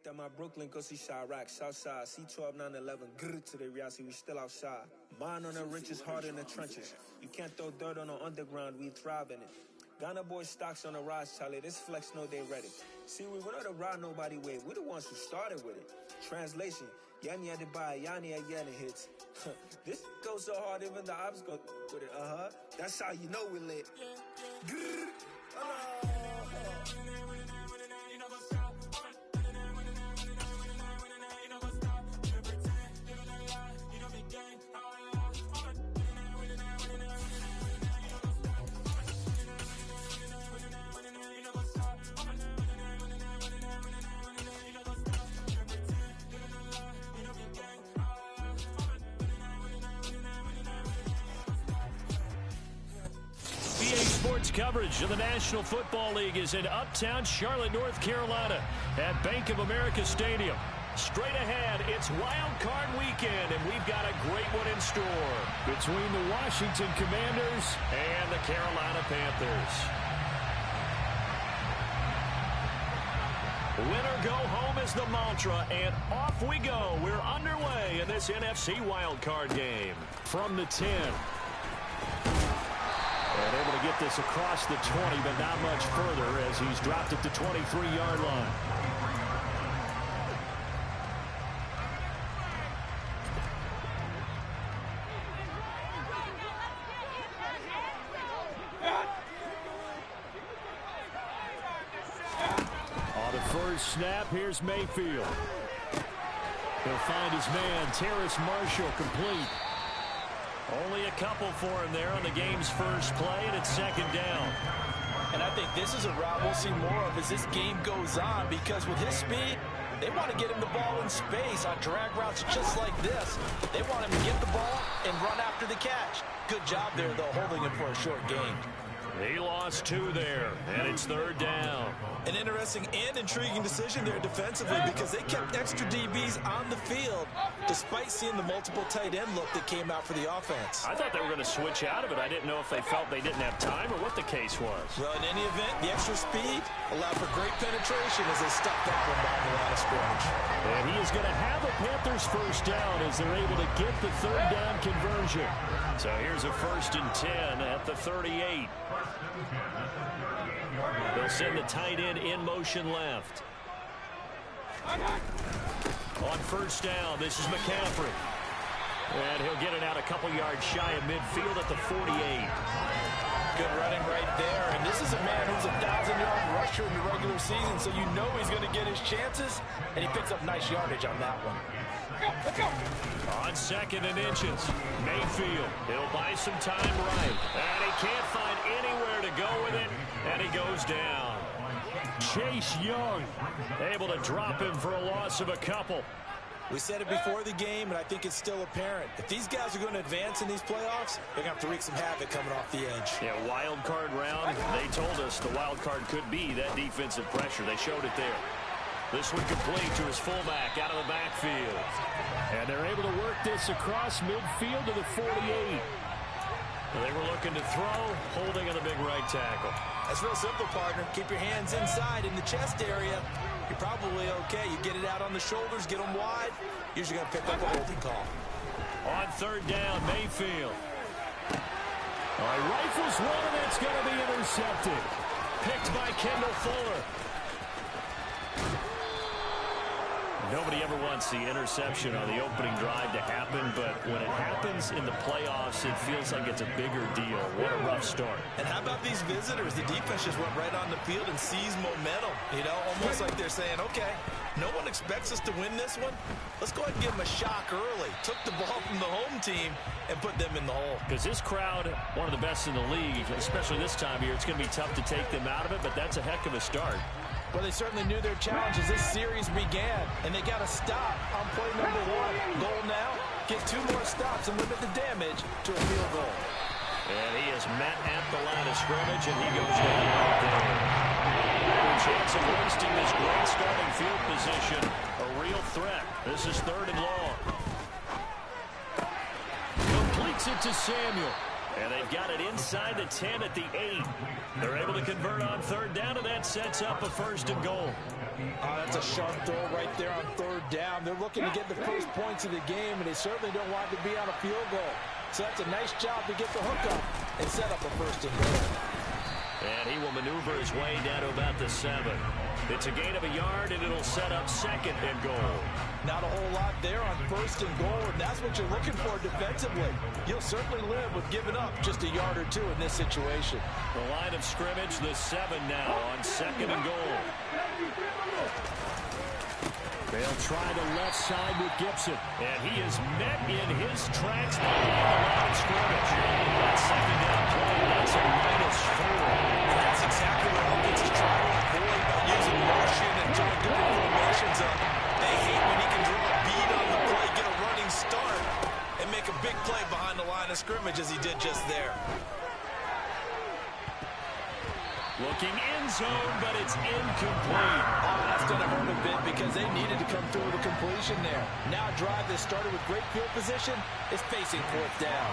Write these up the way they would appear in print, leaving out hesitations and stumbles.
That my Brooklyn go see Chirac, Southside, C12, 911, grrr to the reality, we still outside. Mine on the riches, hard in the trenches. You can't throw dirt on the underground, we thrive in it. Ghana boys stocks on the rise, Charlie, this flex know they ready. See, we were not the ride nobody with, we're the ones who started with it. Translation, Yani had to buy, Yani again it hits. This goes so hard, even the ops go with it, That's how you know we lit. Grrr. Sports coverage of the National Football League is in uptown Charlotte, North Carolina at Bank of America Stadium. Straight ahead, it's Wild Card weekend, and we've got a great one in store between the Washington Commanders and the Carolina Panthers. Win or go home is the mantra, and off we go. We're underway in this NFC Wild Card game. From the 10. And able to get this across the 20, but not much further as he's dropped at the 23-yard line. On the first snap, here's Mayfield. He'll find his man, Terrace Marshall, complete. Only a couple for him there on the game's first play, and it's second down. And I think this is a route we'll see more of as this game goes on, because with his speed, they want to get him the ball in space on drag routes just like this. They want him to get the ball and run after the catch. Good job there, though, holding him for a short gain. He lost 2 there, and it's third down. An interesting and intriguing decision there defensively, because they kept extra DBs on the field despite seeing the multiple tight end look that came out for the offense. I thought they were going to switch out of it. I didn't know if they felt they didn't have time or what the case was. Well, in any event, the extra speed allowed for great penetration as they stuck that one down the line of scrimmage. And he is going to have a Panthers first down as they're able to get the third down conversion. So here's a 1st and 10 at the 38. They'll send the tight end in motion left. On first down, this is McCaffrey. And he'll get it out a couple yards shy of midfield at the 48. Good running right there. And this is a man who's a 1,000-yard rusher in the regular season, so you know he's going to get his chances. And he picks up nice yardage on that one. On 2nd and inches, Mayfield. He'll buy some time right. And he can't find anywhere to go with it. And he goes down. Chase Young able to drop him for a loss of a couple. We said it before the game, and I think it's still apparent. If these guys are going to advance in these playoffs, they're going to have to wreak some havoc coming off the edge. Yeah, wild card round. They told us the wild card could be that defensive pressure. They showed it there. This one complete to his fullback out of the backfield. And they're able to work this across midfield to the 48. They were looking to throw, holding on the big right tackle. That's real simple, partner. Keep your hands inside in the chest area. You're probably okay. You get it out on the shoulders, get them wide. Usually going to pick up a holding call. On third down, Mayfield. All right, rifles one, and that's going to be intercepted. Picked by Kendall Fuller. Nobody ever wants the interception on the opening drive to happen, but when it happens in the playoffs, it feels like it's a bigger deal. What a rough start. And how about these visitors? The defense just went right on the field and seized momentum. You know, almost like they're saying, okay, no one expects us to win this one. Let's go ahead and give them a shock early. Took the ball from the home team and put them in the hole. Because this crowd, one of the best in the league, especially this time of year, it's going to be tough to take them out of it, but that's a heck of a start. Well, they certainly knew their challenge as this series began, and they got to stop on play number 1. Goal now, get 2 more stops and limit the damage to a field goal. And he is met at the line of scrimmage, and he goes down right there. A chance of wasting this great starting field position, a real threat. This is 3rd and long. Completes it to Samuel. And they've got it inside the 10 at the 8. They're able to convert on third down, and that sets up a 1st and goal. That's a sharp throw right there on third down. They're looking to get the first points of the game, and they certainly don't want to be on a field goal. So that's a nice job to get the hook up and set up a 1st and goal. And he will maneuver his way down to about the 7. It's a gain of a yard, and it'll set up 2nd and goal. Not a whole lot there on 1st and goal, and that's what you're looking for defensively. You'll certainly live with giving up just a yard or 2 in this situation. The line of scrimmage, the 7 now on 2nd and goal. They'll try the left side with Gibson, and he is met in his tracks by the line of scrimmage. That 2nd down play, that's a -4. That's exactly what offenses try to avoid by using motion and throwing different formations up. They hate when he can draw a bead on the play, get a running start, and make a big play behind the line of scrimmage as he did just there. Looking in zone, but it's incomplete. Oh, that's going to hurt a bit because they needed to come through with a completion there. Now a drive that started with great field position is facing 4th down.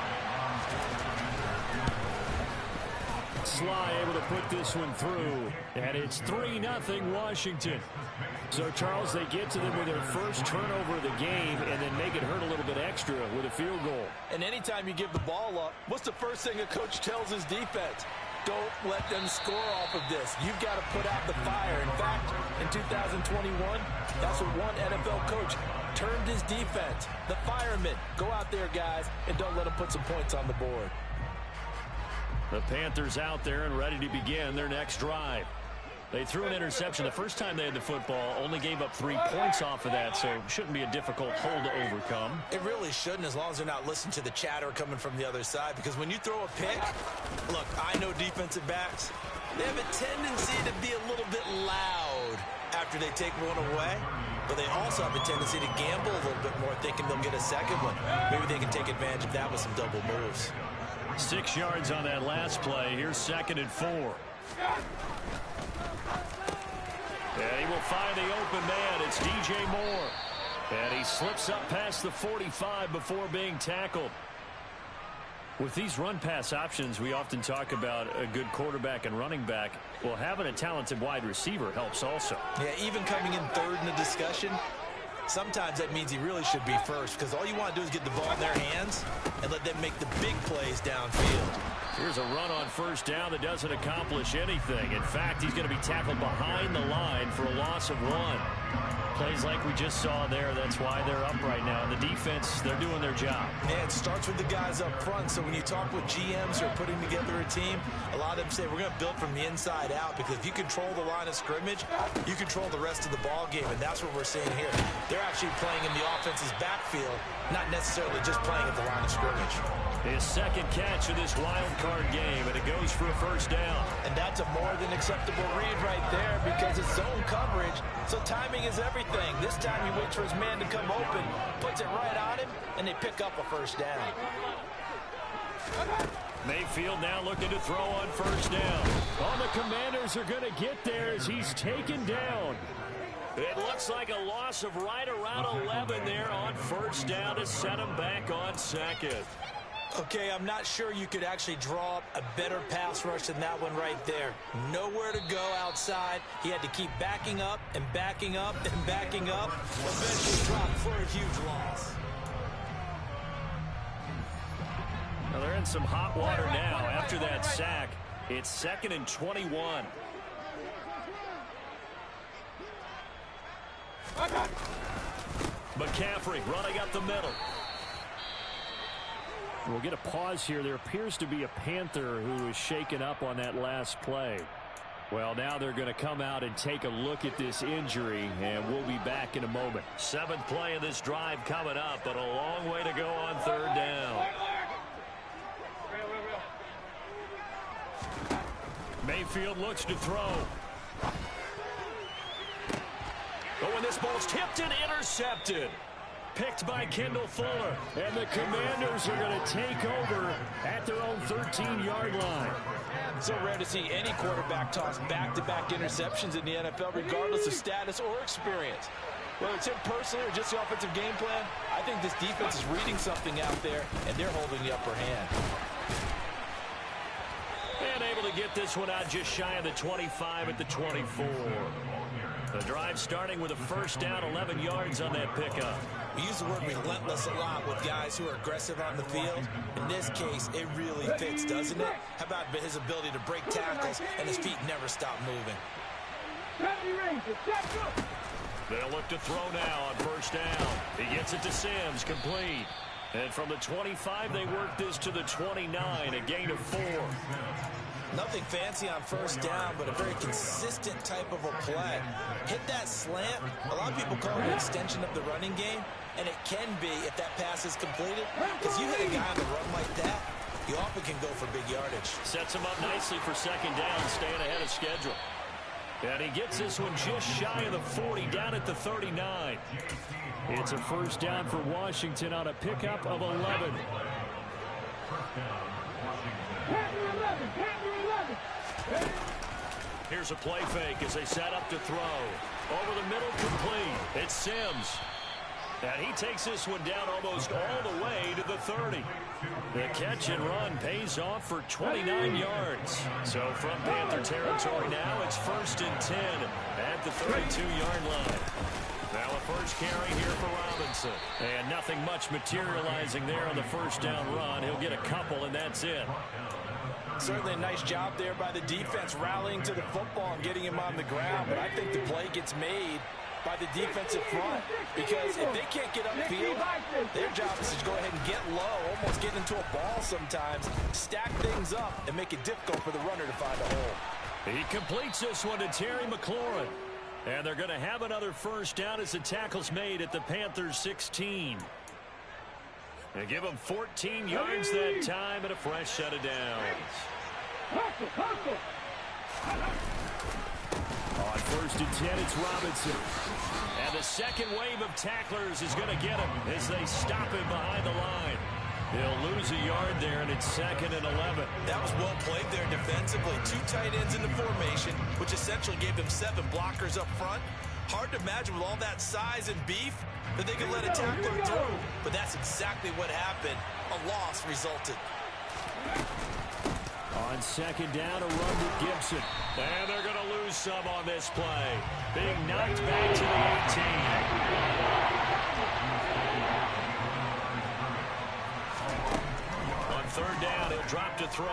Sly able to put this one through, and it's 3-0 Washington. So, Charles, they get to them with their first turnover of the game and then make it hurt a little bit extra with a field goal. And anytime you give the ball up, what's the first thing a coach tells his defense? Don't let them score off of this. You've got to put out the fire. In fact, in 2021, that's what one NFL coach termed his defense. The firemen. Go out there, guys, and don't let them put some points on the board. The Panthers out there and ready to begin their next drive. They threw an interception the first time they had the football, only gave up 3 points off of that, so shouldn't be a difficult hole to overcome. It really shouldn't, as long as they're not listening to the chatter coming from the other side, because when you throw a pick, look, I know defensive backs, they have a tendency to be a little bit loud after they take one away, but they also have a tendency to gamble a little bit more, thinking they'll get a second one. Maybe they can take advantage of that with some double moves. 6 yards on that last play. Here's 2nd and 4. And he will find the open man. It's DJ Moore. And he slips up past the 45 before being tackled. With these run-pass options, we often talk about a good quarterback and running back. Well, having a talented wide receiver helps also. Yeah, even coming in third in the discussion, sometimes that means he really should be first, because all you want to do is get the ball in their hands and let them make the big plays downfield. Here's a run on 1st down that doesn't accomplish anything. In fact, he's going to be tackled behind the line for a loss of 1. Plays like we just saw there, that's why they're up right now. And the defense, they're doing their job. Yeah, it starts with the guys up front. So when you talk with GMs who are putting together a team, a lot of them say we're going to build from the inside out, because if you control the line of scrimmage, you control the rest of the ball game, and that's what we're seeing here. They're actually playing in the offense's backfield, not necessarily just playing at the line of scrimmage. His 2nd catch of this wild card game, and it goes for a 1st down. And that's a more than acceptable read right there, because it's zone coverage, so timing is everything. This time he waits for his man to come open, puts it right on him, and they pick up a 1st down. Mayfield now looking to throw on 1st down. Oh, the Commanders are going to get there as he's taken down. It looks like a loss of right around 11 there on 1st down to set him back on 2nd. Okay, I'm not sure you could actually draw up a better pass rush than that one right there. Nowhere to go outside. He had to keep backing up and backing up and backing up. Eventually dropped for a huge loss. Now they're in some hot water now after that sack. It's 2nd and 21. McCaffrey running up the middle. We'll get a pause here. There appears to be a Panther who is shaken up on that last play. Well, now they're going to come out and take a look at this injury, and we'll be back in a moment. 7th play of this drive coming up, but a long way to go on 3rd down. Mayfield looks to throw. Oh, and this ball's tipped and intercepted. Picked by Kendall Fuller, and the Commanders are going to take over at their own 13-yard line. So rare to see any quarterback toss back-to-back interceptions in the NFL, regardless of status or experience. Whether it's him personally or just the offensive game plan, I think this defense is reading something out there, and they're holding the upper hand. get this one out just shy of the 25 at the 24. The drive starting with a first down, 11 yards on that pickup. We use the word relentless a lot with guys who are aggressive on the field. In this case, it really fits, doesn't it? How about his ability to break tackles and his feet never stop moving? They'll look to throw now on first down. He gets it to Sims, complete. And from the 25, they work this to the 29, a gain of 4. Nothing fancy on first down, but a very consistent type of a play. Hit that slant. A lot of people call it an extension of the running game, and it can be if that pass is completed. Because you hit a guy on the run like that, you often can go for big yardage. Sets him up nicely for second down, staying ahead of schedule. And he gets this one just shy of the 40, down at the 39. It's a first down for Washington on a pickup of 11. Here's a play fake as they set up to throw. Over the middle, complete. It's Sims. And he takes this one down almost all the way to the 30. The catch and run pays off for 29 yards. So from Panther territory now, it's 1st and 10 at the 32-yard line. Now a first carry here for Robinson. And nothing much materializing there on the first down run. He'll get a couple, and that's it. Certainly a nice job there by the defense rallying to the football and getting him on the ground. But I think the play gets made by the defensive front, because if they can't get upfield, their job is to go ahead and get low, almost get into a ball sometimes, stack things up, and make it difficult for the runner to find a hole. He completes this one to Terry McLaurin. And they're going to have another first down as the tackle's made at the Panthers' 16. They give him 14 yards that time and a fresh set of downs. On 1st and 10, it's Robinson. And the second wave of tacklers is going to get him as they stop him behind the line. He'll lose a yard there, and it's 2nd and 11. That was well played there defensively. 2 tight ends in the formation, which essentially gave them 7 blockers up front. Hard to imagine with all that size and beef that they could let a tackler through. But that's exactly what happened. A loss resulted. On 2nd down, a run to Gibson. And they're going to lose some on this play. Being knocked back to the 18. On 3rd down, he'll drop to throw.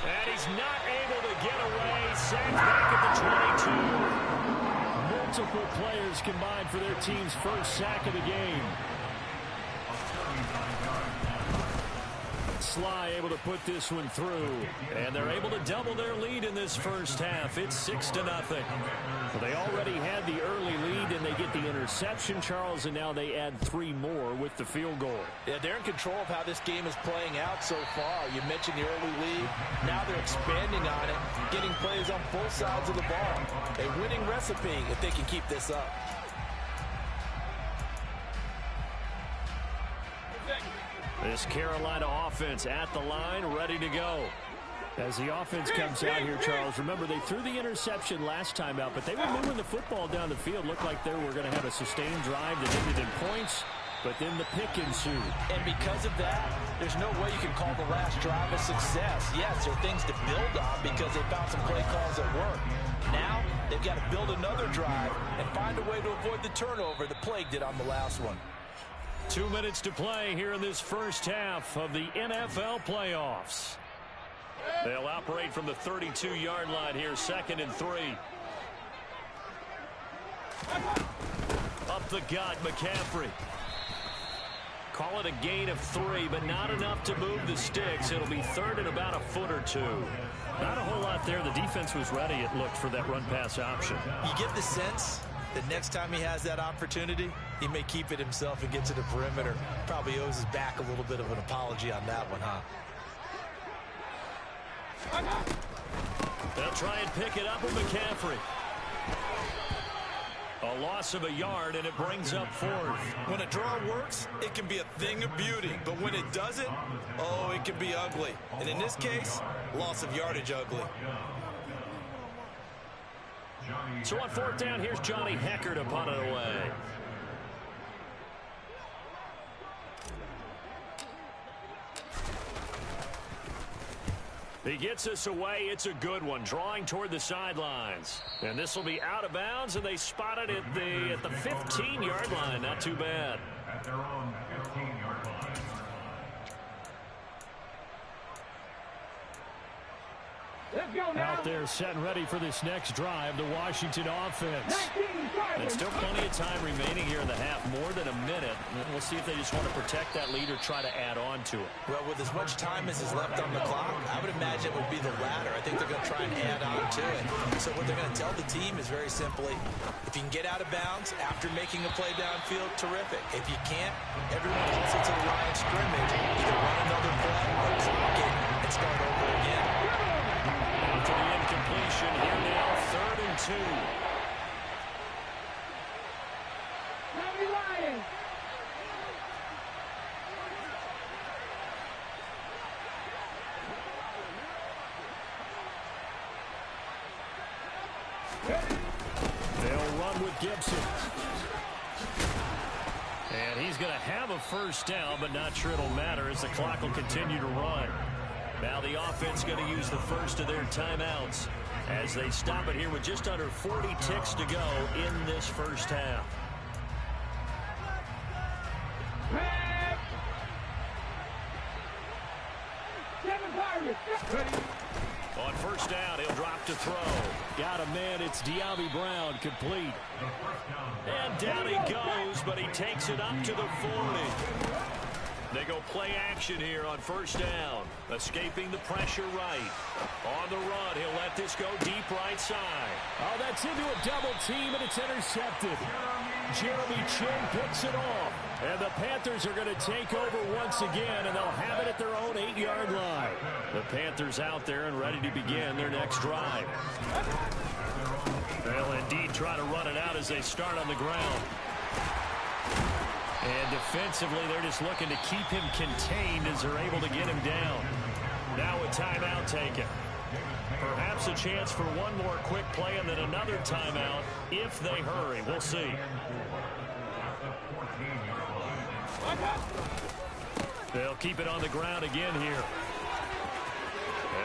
And he's not able to get away. Sacked back at the 22. Multiple players combined for their team's first sack of the game. Sly able to put this one through, and they're able to double their lead in this first half. It's 6-0. Well, they already had the early lead, and they get the interception, Charles, and now they add 3 more with the field goal. Yeah, they're in control of how this game is playing out so far. You mentioned the early lead. Now they're expanding on it, getting plays on both sides of the ball. A winning recipe if they can keep this up. This Carolina offense at the line, ready to go. As the offense comes out here, Charles, remember they threw the interception last time out, but they were moving the football down the field. Looked like they were going to have a sustained drive that ended in points, but then the pick ensued. And because of that, there's no way you can call the last drive a success. Yes, there are things to build on because they found some play calls that work. Now, they've got to build another drive and find a way to avoid the turnover the Plague did on the last one. 2 minutes to play here in this first half of the NFL playoffs. They'll operate from the 32-yard line here, 2nd and 3. Up the gut, McCaffrey. Call it a gain of 3, but not enough to move the sticks. It'll be 3rd and about a foot or 2. Not a whole lot there. The defense was ready, it looked, for that run-pass option. You get the sense that next time he has that opportunity, he may keep it himself and get to the perimeter. Probably owes his back a little bit of an apology on that one, huh? They'll try and pick it up with McCaffrey. A loss of a yard, and it brings up 4th. When a draw works, it can be a thing of beauty. But when it doesn't, oh, it can be ugly. And in this case, loss of yardage ugly. So on 4th down, here's Johnny Hecker to punt it away. He gets us away. It's a good one, drawing toward the sidelines. And this will be out of bounds, and they spot it at the 15-yard line. Not too bad. At their own 15-yard line. Out there set and ready for this next drive, the Washington offense. And still plenty of time remaining here in the half, more than a minute. We'll see if they just want to protect that lead or try to add on to it. Well, with as much time as is left on the clock, I would imagine it would be the latter. I think they're going to try and add on to it. So what they're going to tell the team is very simply, if you can get out of bounds after making a play downfield, terrific. If you can't, everyone hustle to the line of scrimmage, either run another play or clock it and start over again. After the incompletion, here now, 3rd and 2. They'll run with Gibson. And he's going to have a first down, but not sure it'll matter as the clock will continue to run. Now the offense going to use the first of their timeouts as they stop it here with just under 40 ticks to go in this first half. On first down, he'll drop to throw. Got a man, it's De'Ami Brown, complete. And down he goes, but he takes it up to the 40. They go play action here on first down. Escaping the pressure right. On the run, he'll let this go deep right side. Oh, that's into a double team, and it's intercepted. Jeremy Chin picks it off. And the Panthers are going to take over once again, and they'll have it at their own 8-yard line. The Panthers out there and ready to begin their next drive. They'll indeed try to run it out as they start on the ground. And defensively, they're just looking to keep him contained as they're able to get him down. Now a timeout taken. Perhaps a chance for one more quick play and then another timeout if they hurry. We'll see. They'll keep it on the ground again here.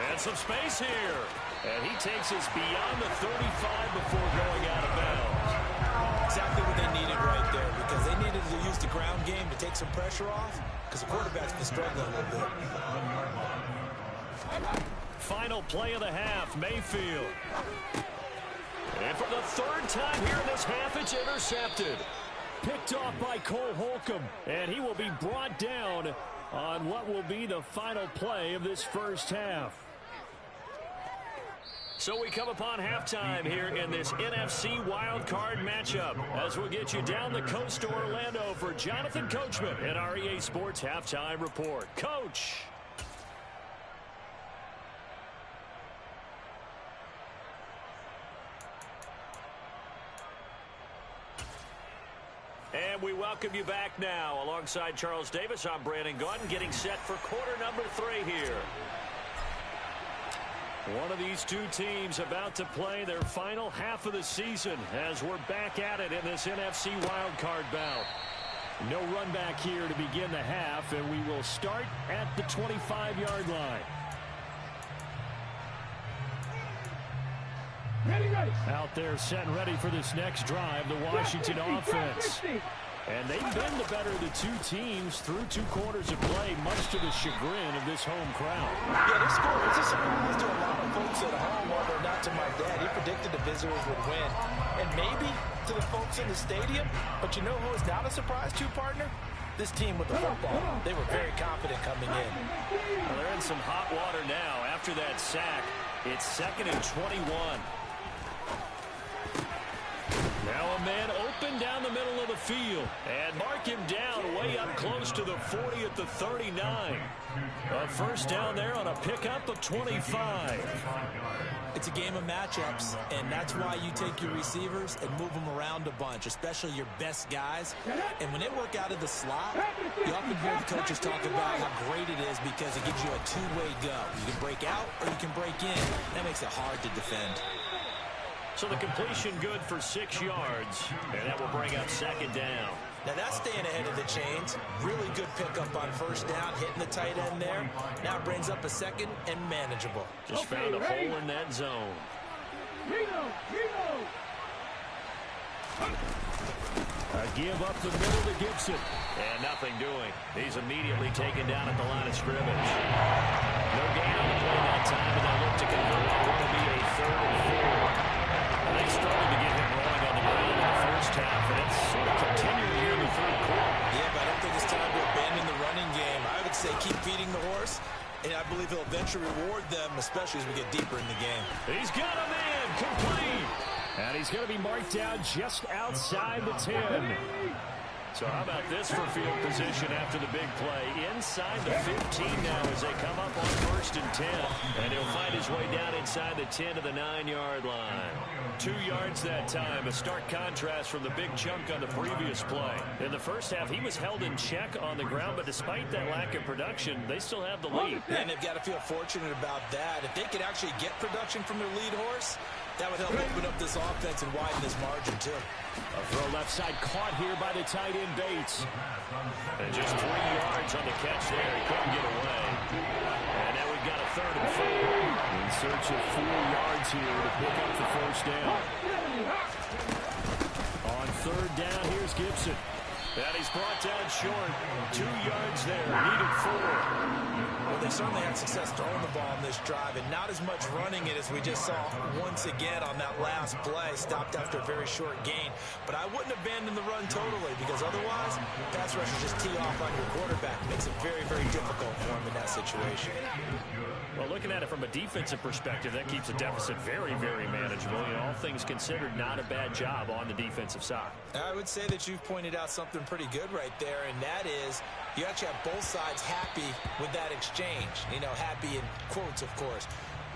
And some space here. And he takes us beyond the 35 before going out of bounds. Exactly what they needed right there, because they needed to use the ground game to take some pressure off, because the quarterback's been struggling a little bit. Final play of the half, Mayfield. And for the 3rd time here in this half, it's intercepted. Picked off by Cole Holcomb, and he will be brought down on what will be the final play of this first half. So we come upon halftime here in this NFC Wildcard matchup as we'll get you down the coast to Orlando for Jonathan Coachman at our EA Sports Halftime Report. Coach. And we welcome you back now. Alongside Charles Davis, I'm Brandon Gautin, getting set for quarter number 3 here. One of these two teams about to play their final half of the season as we're back at it in this NFC wildcard bout. No run back here to begin the half, and we will start at the 25-yard line. Ready. Out there set and ready for this next drive, the Washington offense. And they've been the better of the two teams through 2 quarters of play, much to the chagrin of this home crowd. Yeah, this score is a surprise to a lot of folks at home, although not to my dad. He predicted the visitors would win. And maybe to the folks in the stadium, but you know who is not a surprise to, partner? This team with the football. They were very confident coming in. Well, they're in some hot water now. After that sack, it's 2nd and 21. Now a man open down the middle of the field. And mark him down way up close to the 40 at the 39. A first down there on a pickup of 25. It's a game of matchups, and that's why you take your receivers and move them around a bunch, especially your best guys. And when they work out of the slot, you often hear the coaches talk about how great it is because it gives you a two-way go. You can break out or you can break in. That makes it hard to defend. So the completion good for 6 yards, and that will bring up 2nd down. Now that's staying ahead of the chains. Really good pickup on first down, hitting the tight end there. Now brings up a second and manageable. Just found a hole in that zone. A give up the middle to Gibson. And nothing doing. He's immediately taken down at the line of scrimmage. No gain on the play that time, and they'll look to convert on what will be a 3rd and 4. And they started to get him rolling on the ground in the first half, and it's sort of continuing here in the third quarter. Yeah, but I don't think it's time to abandon the running game. I would say keep feeding the horse, and I believe he'll eventually reward them, especially as we get deeper in the game. He's got a man complete. And he's going to be marked down just outside the 10. So how about this for field position after the big play? Inside the 15 now as they come up on 1st and 10. And he'll find his way down inside the 10 to the 9-yard line. 2 yards that time, a stark contrast from the big chunk on the previous play. In the first half, he was held in check on the ground, but despite that lack of production, they still have the lead. And they've got to feel fortunate about that. If they could actually get production from their lead horse, that would help open up this offense and widen this margin, too. A throw left side caught here by the tight end Bates. And just 3 yards on the catch there. He couldn't get away. And now we've got a 3rd and 4. In search of 4 yards here to pick up the first down. On 3rd down, here's Gibson. And he's brought down short. 2 yards there. Needed 4. Well, they certainly had success throwing the ball in this drive, and not as much running it as we just saw once again on that last play. Stopped after a very short gain. But I wouldn't abandon the run totally, because otherwise, pass rushers just tee off on your quarterback. It makes it very, very difficult for him in that situation. Well, looking at it from a defensive perspective, that keeps the deficit very, very manageable. You know, all things considered, not a bad job on the defensive side. I would say that you've pointed out something pretty good right there, and that is you actually have both sides happy with that exchange. You know, happy in quotes, of course.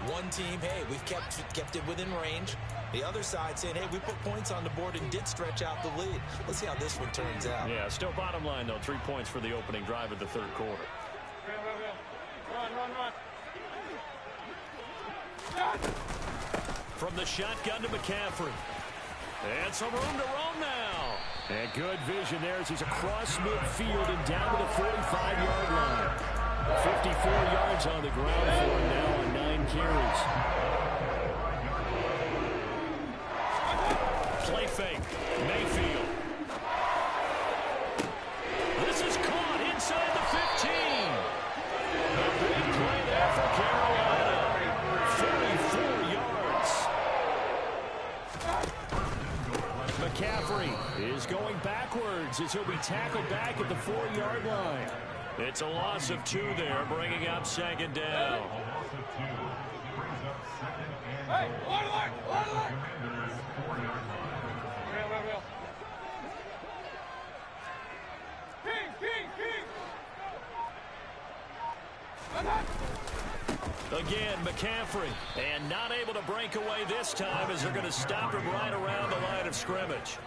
One team, hey, we've kept it within range. The other side saying, hey, we put points on the board and did stretch out the lead. Let's see how this one turns out. Yeah, still bottom line, though. 3 points for the opening drive of the third quarter. Run. From the shotgun to McCaffrey. And some room to roam now. And good vision there as he's across midfield and down to the 45-yard line. 54 yards on the ground for him now on 9 carries. Play fake. Mayfield. This is caught inside the 15. A big play there for Carolina. 44 yards. McCaffrey is going backwards as he'll be tackled back at the 4-yard line. It's a loss of 2 there, bringing up 2nd down. Hey, Again, McCaffrey, and not able to break away this time as they're going to stop him right around the line of scrimmage.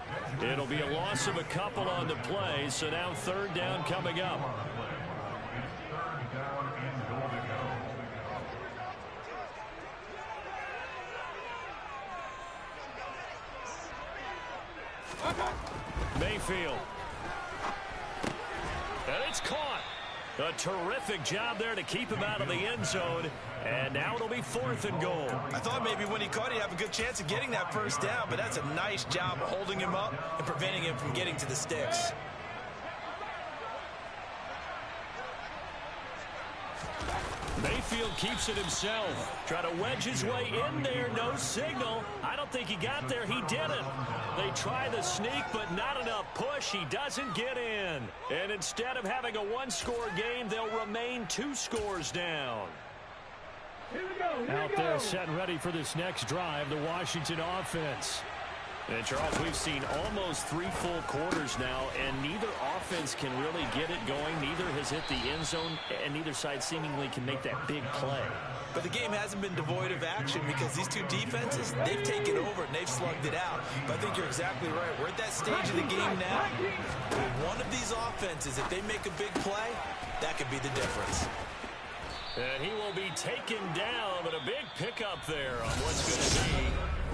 It'll be a loss of a couple on the play, so now 3rd down coming up. Mayfield. And it's caught. A terrific job there to keep him out of the end zone. And now it'll be 4th and goal. I thought maybe when he caught it, he'd have a good chance of getting that first down, but that's a nice job of holding him up and preventing him from getting to the sticks. Mayfield keeps it himself. Try to wedge his way in there. No signal. I don't think he got there. He didn't. They try the sneak, but not enough push. He doesn't get in. And instead of having a 1-score game, they'll remain 2 scores down. Out there set and ready for this next drive, the Washington offense. And, Charles, we've seen almost 3 full quarters now, and neither offense can really get it going. Neither has hit the end zone, and neither side seemingly can make that big play. But the game hasn't been devoid of action because these two defenses, they've taken over and they've slugged it out. But I think you're exactly right. We're at that stage of the game now. One of these offenses, if they make a big play, that could be the difference. And he will be taken down, but a big pickup there on what's going to be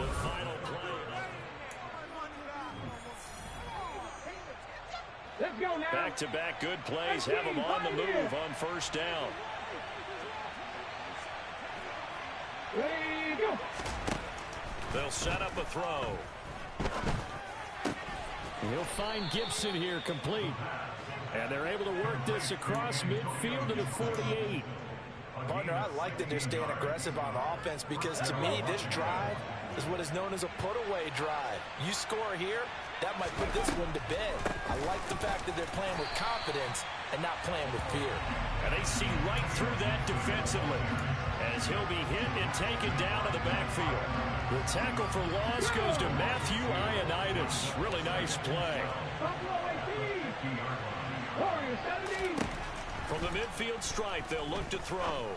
the final play. Back-to-back good plays have them on the move on first down. They'll set up a throw. He'll find Gibson here, complete. And they're able to work this across midfield to the 48. Partner, I like that they're staying aggressive on offense because to me, this drive is what is known as a put-away drive. You score here, that might put this one to bed. I like the fact that they're playing with confidence and not playing with fear. And they see right through that defensively as he'll be hit and taken down in the backfield. The tackle for loss goes to Matthew Ioannidis. Really nice play. From the midfield stripe, they'll look to throw.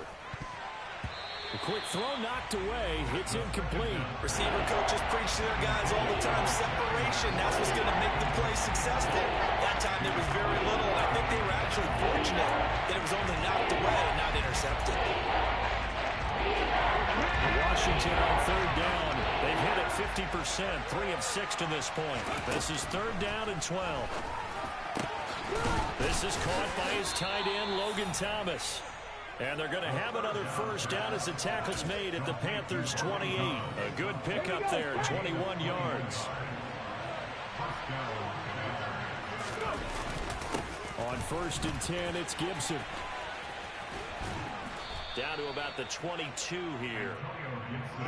A quick throw knocked away. It's incomplete. Receiver coaches preach to their guys all the time. Separation, that's what's going to make the play successful. That time there was very little. I think they were actually fortunate that it was only knocked away, not intercepted. Washington on third down. They've hit it 50%, 3 of 6 to this point. This is third down and 12. This is caught by his tight end, Logan Thomas. And they're going to have another first down as the tackle's made at the Panthers' 28. A good pickup there, 21 yards. On first and 10, it's Gibson. Down to about the 22 here.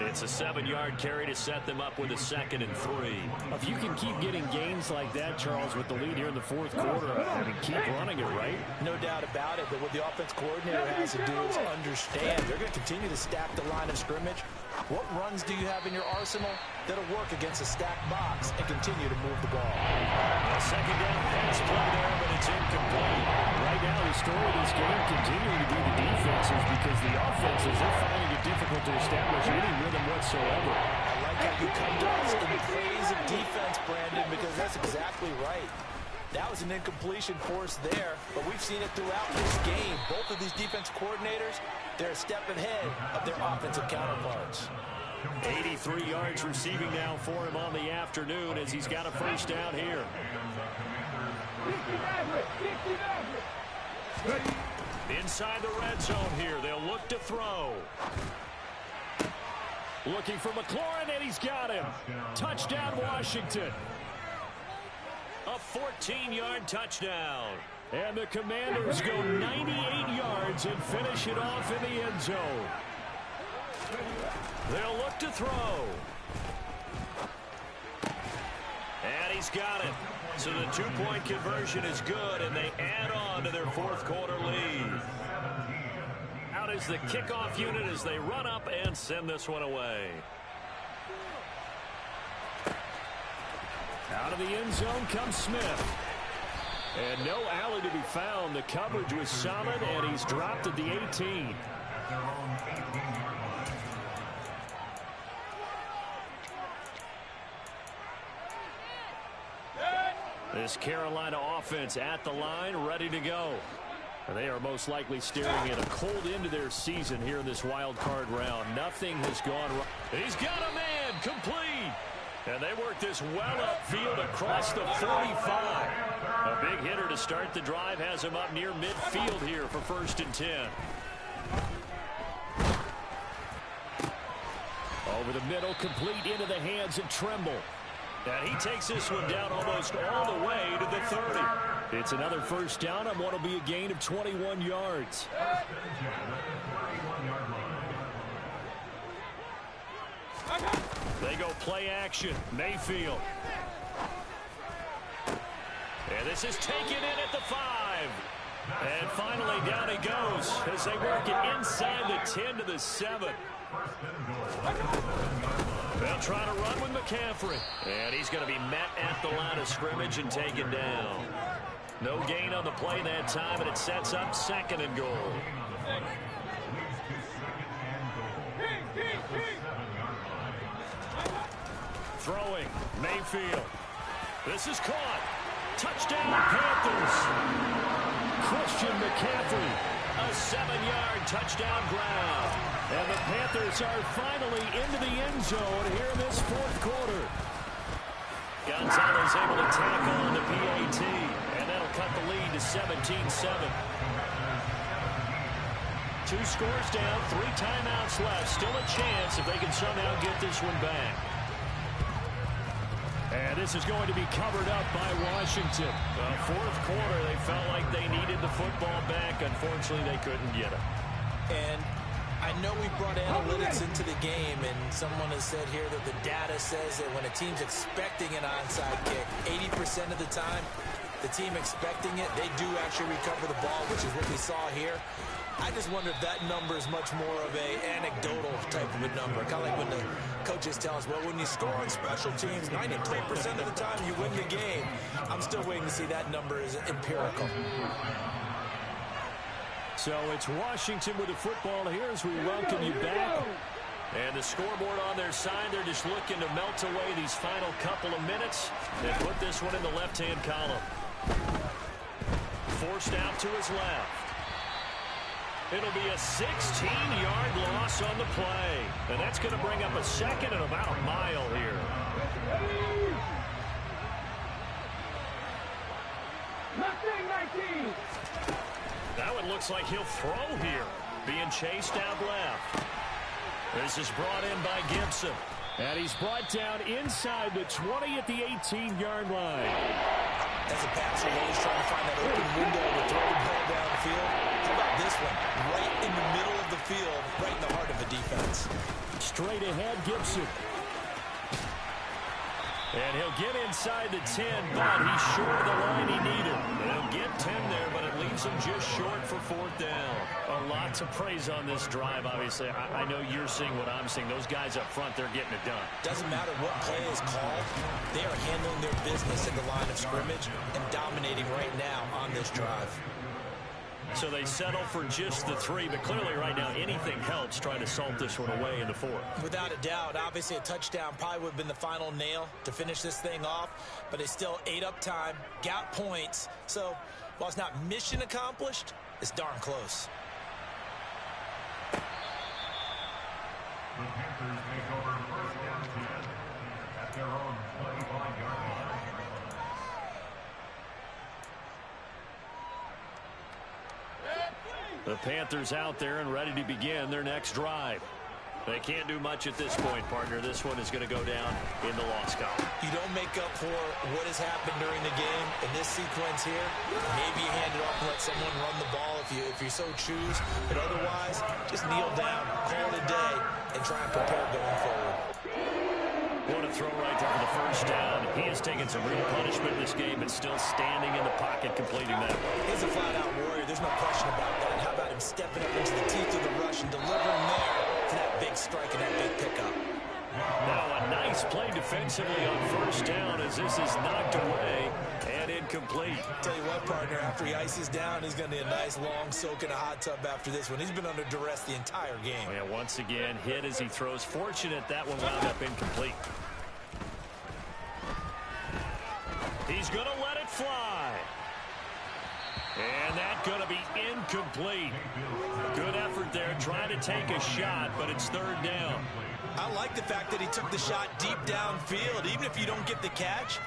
It's a 7-yard carry to set them up with a 2nd and 3. If you can keep getting gains like that, Charles, with the lead here in the fourth quarter, I mean, keep running it, right? No doubt about it, but what the offense coordinator has to do is understand they're going to continue to stack the line of scrimmage. What runs do you have in your arsenal that'll work against a stacked box and continue to move the ball? A second down pass play there, but it's incomplete. Right now, the story of this game continuing to be the defenses because the offenses are finding it difficult to establish any rhythm whatsoever. I like how you come to us in praise of defense, Brandon, because that's exactly right. That was an incompletion force there, but we've seen it throughout this game. Both of these defense coordinators, they're a step ahead of their offensive counterparts. 83 yards receiving now for him on the afternoon as he's got a first down here. Inside the red zone here, they'll look to throw. Looking for McLaurin, and he's got him. Touchdown, Washington. A 14-yard touchdown. And the Commanders go 98 yards and finish it off in the end zone. They'll look to throw. And he's got it. So the two-point conversion is good, and they add on to their fourth quarter lead. Out is the kickoff unit as they run up and send this one away. Out of the end zone comes Smith. And no alley to be found. The coverage was solid, and he's dropped at the 18. This Carolina offense at the line, ready to go. And they are most likely staring at a cold end to their season here in this wild card round. Nothing has gone wrong. He's got a man, complete. And they work this well upfield across the 45. A big hitter to start the drive has him up near midfield here for first and 10. Over the middle, complete into the hands of Tremble. And he takes this one down almost all the way to the 30. It's another first down on what will be a gain of 21 yards. They go play action. Mayfield. And this is taken in at the 5. And finally down he goes as they work it inside the 10 to the 7. They'll try to run with McCaffrey. And he's going to be met at the line of scrimmage and taken down. No gain on the play that time, and it sets up 2nd and goal. Throwing, Mayfield. This is caught. Touchdown, Panthers. Christian McCaffrey. A 7-yard touchdown grab. And the Panthers are finally into the end zone here in this fourth quarter. Gonzalez able to tackle on the PAT. And that'll cut the lead to 17-7. 2 scores down, 3 timeouts left. Still a chance if they can somehow get this one back. And this is going to be covered up by Washington. Fourth quarter, they felt like they needed the football back. Unfortunately, they couldn't get it. And I know we brought analytics into the game, and someone has said here that the data says that when a team's expecting an onside kick, 80% of the time, the team expecting it, they do actually recover the ball, which is what we saw here. I just wonder if that number is much more of an anecdotal type of a number. Kind of like when the coaches tell us, well, when you score on special teams, 93% of the time you win the game. I'm still waiting to see that number is empirical. So it's Washington with the football here as we welcome you back. And the scoreboard on their side, they're just looking to melt away these final couple of minutes and put this one in the left-hand column. Forced out to his left. It'll be a 16-yard loss on the play. And that's going to bring up a second and about a mile here. That one looks like he'll throw here. Being chased out left. This is brought in by Gibson. And he's brought down inside the 20 at the 18-yard line. As a passer, you're always trying to find that open window to throw the ball downfield. How about this one? Right in the middle of the field, right in the heart of the defense. Straight ahead, Gibson. And he'll get inside the 10, but he's short of the line he needed. He'll get 10 there, but it leaves him just short for 4th down. A lot to praise on this drive, obviously. I know you're seeing what I'm seeing. Those guys up front, they're getting it done. Doesn't matter what play is called. They are handling their business in the line of scrimmage and dominating right now on this drive. So they settle for just the 3, but clearly right now anything helps trying to salt this one away in the 4th. Without a doubt, obviously a touchdown probably would have been the final nail to finish this thing off, but it's still ate up time, got points. So while it's not mission accomplished, it's darn close. The Panthers take over 1st and 10 at their own 25-yard line. The Panthers out there and ready to begin their next drive. They can't do much at this point, partner. This one is going to go down in the loss column. You don't make up for what has happened during the game in this sequence here. Maybe you hand it off and let someone run the ball if you so choose. But otherwise, just kneel down, call it a day, and try and prepare going forward. What a throw right there for the 1st down. He has taken some real punishment in this game and still standing in the pocket completing that. He's a flat-out warrior. There's no question about that. How about him stepping up into the teeth of the rush and delivering there for that big strike and that big pickup. Now a nice play defensively on 1st down as this is knocked away and incomplete. Tell you what, partner, after he ices down, he's going to need a nice long soak in a hot tub after this one. He's been under duress the entire game. Yeah, once again, hit as he throws. Fortunate that one wound up incomplete. He's going to let it fly. And that's going to be incomplete. Good effort there, trying to take a shot, but it's 3rd down. I like the fact that he took the shot deep downfield. Even if you don't get the catch,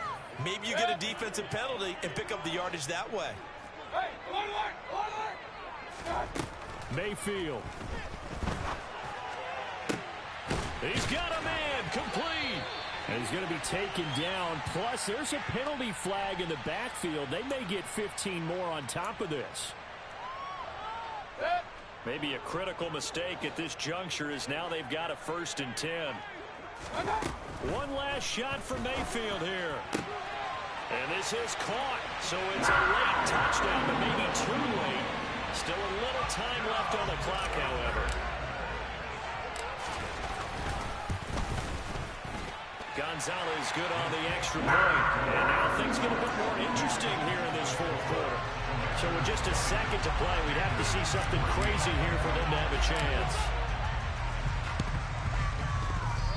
maybe you get a defensive penalty and pick up the yardage that way. Mayfield. He's got a man, complete. And he's going to be taken down. Plus, there's a penalty flag in the backfield. They may get 15 more on top of this. Maybe a critical mistake at this juncture is now they've got a 1st and 10. One last shot for Mayfield here. And this is caught. So it's a late touchdown, but maybe too late. Still a little time left on the clock, however. Gonzalez good on the extra point. And now things get a bit more interesting here in this 4th quarter. So with just a second to play, we'd have to see something crazy here for them to have a chance.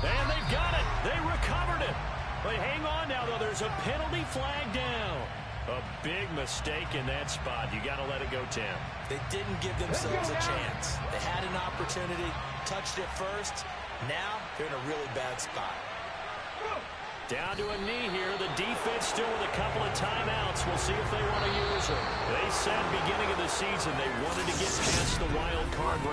And they've got it. They recovered it. But hang on now, though. There's a penalty flag down. A big mistake in that spot. You got to let it go, Tim. They didn't give themselves a chance. They had an opportunity, touched it first. Now they're in a really bad spot. Down to a knee here. The defense still with a couple of timeouts. We'll see if they want to use her. They said beginning of the season they wanted to get past the wild card round.